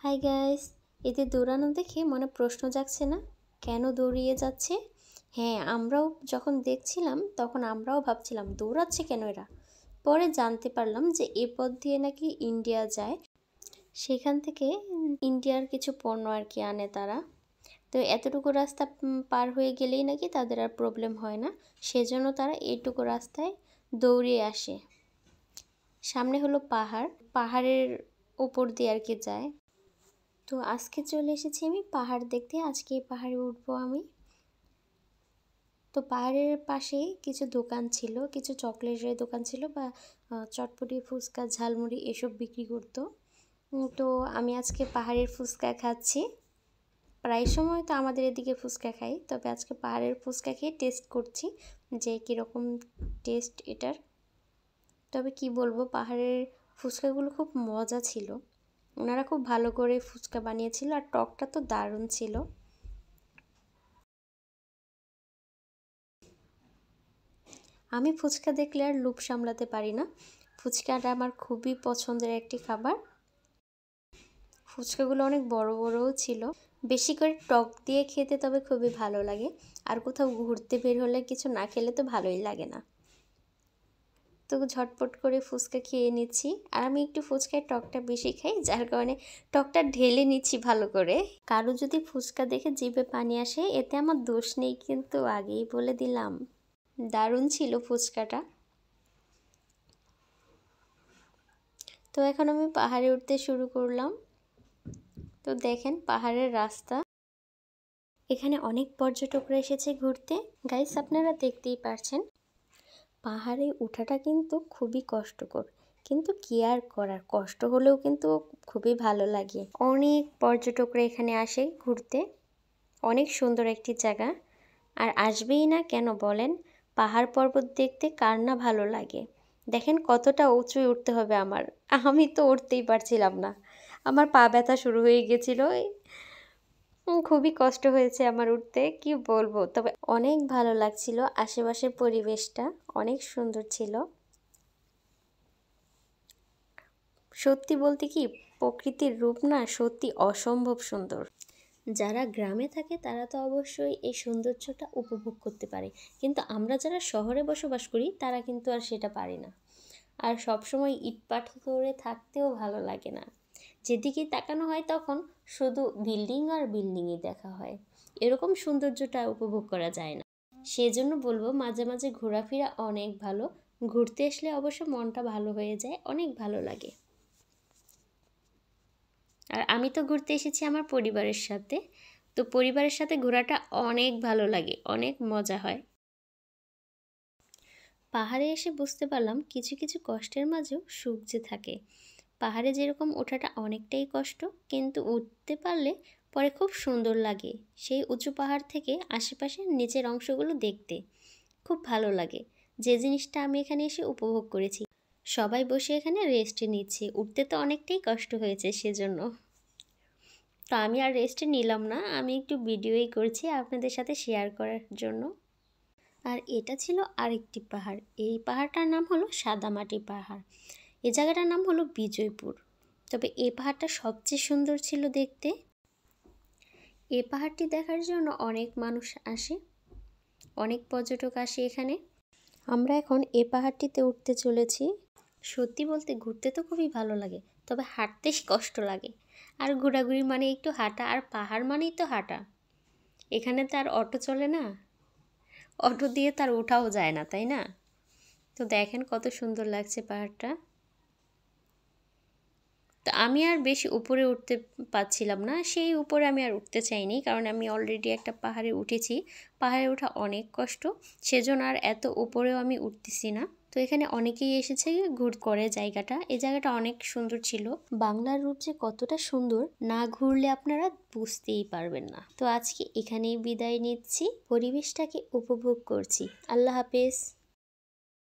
Hi guys, এদের দৌড়ানো দেখে মনে প্রশ্ন জাগছে না কেন দৌড়িয়ে যাচ্ছে? হ্যাঁ, আমরাও যখন দেখছিলাম তখন আমরাও ভাবছিলাম দৌড়াচ্ছে কেন এরা। পরে জানতে পারলাম যে এ পথ দিয়ে নাকি ইন্ডিয়া যায়, সেখান থেকে ইন্ডিয়ার কিছু পণ্য আর কি আনে তারা। তো এতটুকু রাস্তা পার হয়ে গেলেই নাকি তাদের আর প্রবলেম হয় না, সেজন্য তারা এইটুকু রাস্তায় দৌড়িয়ে আসে। সামনে হলো পাহাড়, পাহাড়ের উপর দিয়ে আর কি যায়। তো আজকে চলে এসেছি আমি পাহাড় দেখতে, আজকে এই পাহাড়ে উঠবো আমি। তো পাহাড়ের পাশেই কিছু দোকান ছিল, কিছু চকলেটের দোকান ছিল বা চটপটি, ফুচকা, ঝালমুড়ি এসব বিক্রি করতো। তো আমি আজকে পাহাড়ের ফুচকা খাচ্ছি। প্রায় সময় তো আমাদের এদিকে ফুচকা খাই, তবে আজকে পাহাড়ের ফুচকা খেয়ে টেস্ট করছি যে কীরকম টেস্ট এটার। তবে কি বলবো, পাহাড়ের ফুচকাগুলো খুব মজা ছিল, ওনারা খুব ভালো করে ফুচকা বানিয়েছিল আর টকটা তো দারুণ ছিল। আমি ফুচকা দেখলে আর লোভ সামলাতে পারি না, ফুচকাটা আমার খুবই পছন্দের একটি খাবার। ফুচকাগুলো অনেক বড় বড়ও ছিল, বেশি করে টক দিয়ে খেতে তবে খুবই ভালো লাগে। আর কোথাও ঘুরতে বের হলে কিছু না খেলে তো ভালোই লাগে না। তো ঝটপট করে ফুচকা খেয়ে নিচ্ছি, আর আমি একটু ফুচকায় টকটা বেশি খাই, যার কারণে টকটা ঢেলে নিচ্ছি ভালো করে। কারো যদি ফুচকা দেখে জিভে পানি আসে এতে আমার দোষ নেই, কিন্তু আগেই বলে দিলাম। দারুণ ছিল ফুচকাটা। তো এখন আমি পাহাড়ে উঠতে শুরু করলাম। তো দেখেন পাহাড়ের রাস্তা, এখানে অনেক পর্যটকরা এসেছে ঘুরতে। গাইস, আপনারা দেখতেই পারছেন পাহাড়ে ওঠাটা কিন্তু খুবই কষ্টকর, কিন্তু কি আর করার, কষ্ট হলেও কিন্তু খুবই ভালো লাগে। অনেক পর্যটকরা এখানে আসে ঘুরতে, অনেক সুন্দর একটি জায়গা। আর আসবেই না কেন বলেন, পাহাড় পর্বত দেখতে কার না ভালো লাগে। দেখেন কতটা উঁচুয় উঠতে হবে আমার, আমি তো উঠতেই পারছিলাম না, আমার পা ব্যথা শুরু হয়ে গেছিল। খুবই কষ্ট হয়েছে আমার উঠতে, কি বলবো। তবে অনেক ভালো লাগছিল, আশেপাশের পরিবেশটা অনেক সুন্দর ছিল। সত্যি বলতে কি, প্রকৃতির রূপ না সত্যি অসম্ভব সুন্দর। যারা গ্রামে থাকে তারা তো অবশ্যই এই সৌন্দর্যটা উপভোগ করতে পারে, কিন্তু আমরা যারা শহরে বসবাস করি তারা কিন্তু আর সেটা পারি না। আর সবসময় ইটপাট করে থাকতেও ভালো লাগে না, যেদিকে তাকানো হয় তখন শুধু বিল্ডিং আর বিল্ডিংই দেখা হয়, এরকম সৌন্দর্যটা উপভোগ করা যায় না। সেজন্য বলবো মাঝে মাঝে ঘোরাফেরা অনেক ভালো, ঘুরতে আসলে অবশ্য মনটা ভালো হয়ে যায়, অনেক ভালো লাগে। আর আমি তো ঘুরতে এসেছি আমার পরিবারের সাথে, তো পরিবারের সাথে ঘোরাটা অনেক ভালো লাগে, অনেক মজা হয়। পাহাড়ে এসে বুঝতে পারলাম কিছু কিছু কষ্টের মাঝেও সুখ যে থাকে। পাহাড়ে যেরকম ওঠাটা অনেকটাই কষ্ট, কিন্তু উঠতে পারলে পরে খুব সুন্দর লাগে। সেই উঁচু পাহাড় থেকে আশেপাশের নিচের অংশগুলো দেখতে খুব ভালো লাগে, যে জিনিসটা আমি এখানে এসে উপভোগ করেছি। সবাই বসে এখানে রেস্ট নিচ্ছে, উঠতে তো অনেকটাই কষ্ট হয়েছে সেজন্য। তো আমি আর রেস্ট নিলাম না, আমি একটু ভিডিওই করছি আপনাদের সাথে শেয়ার করার জন্য। আর এটা ছিল আরেকটি পাহাড়, এই পাহাড়টার নাম হলো সাদামাটি পাহাড়, এই জায়গাটার নাম হলো বিজয়পুর। তবে এই পাহাড়টা সবচেয়ে সুন্দর ছিল দেখতে। এই পাহাড়টি দেখার জন্য অনেক মানুষ আসে, অনেক পর্যটক আসে এখানে। আমরা এখন এই পাহাড়টিতে উঠতে চলেছি। সত্যি বলতে ঘুরতে তো খুবই ভালো লাগে, তবে হাঁটতে কষ্ট লাগে। আর ঘোরাঘুরি মানে একটু হাঁটা, আর পাহাড় মানেই তো হাঁটা। এখানে তো আর অটো চলে না, অটো দিয়ে তার ওঠাও যায় না, তাই না? তো দেখেন কত সুন্দর লাগছে পাহাড়টা। তো আমি আর বেশি উপরে উঠতে পারছিলাম না, সেই উপরে আমি আর উঠতে চাইনি, কারণ আমি অলরেডি একটা পাহাড়ে উঠেছি। পাহাড়ে ওঠা অনেক কষ্ট, সেজন্য আর এত উপরেও আমি উঠতেছি না। তো এখানে অনেকেই এসেছে ঘুর করে জায়গাটা, এই জায়গাটা অনেক সুন্দর ছিল। বাংলার রূপ যে কতটা সুন্দর, না ঘুরলে আপনারা বুঝতেই পারবেন না। তো আজকে এখানেই বিদায় নিচ্ছি, পরিবেশটাকে উপভোগ করছি। আল্লাহ হাফেজ।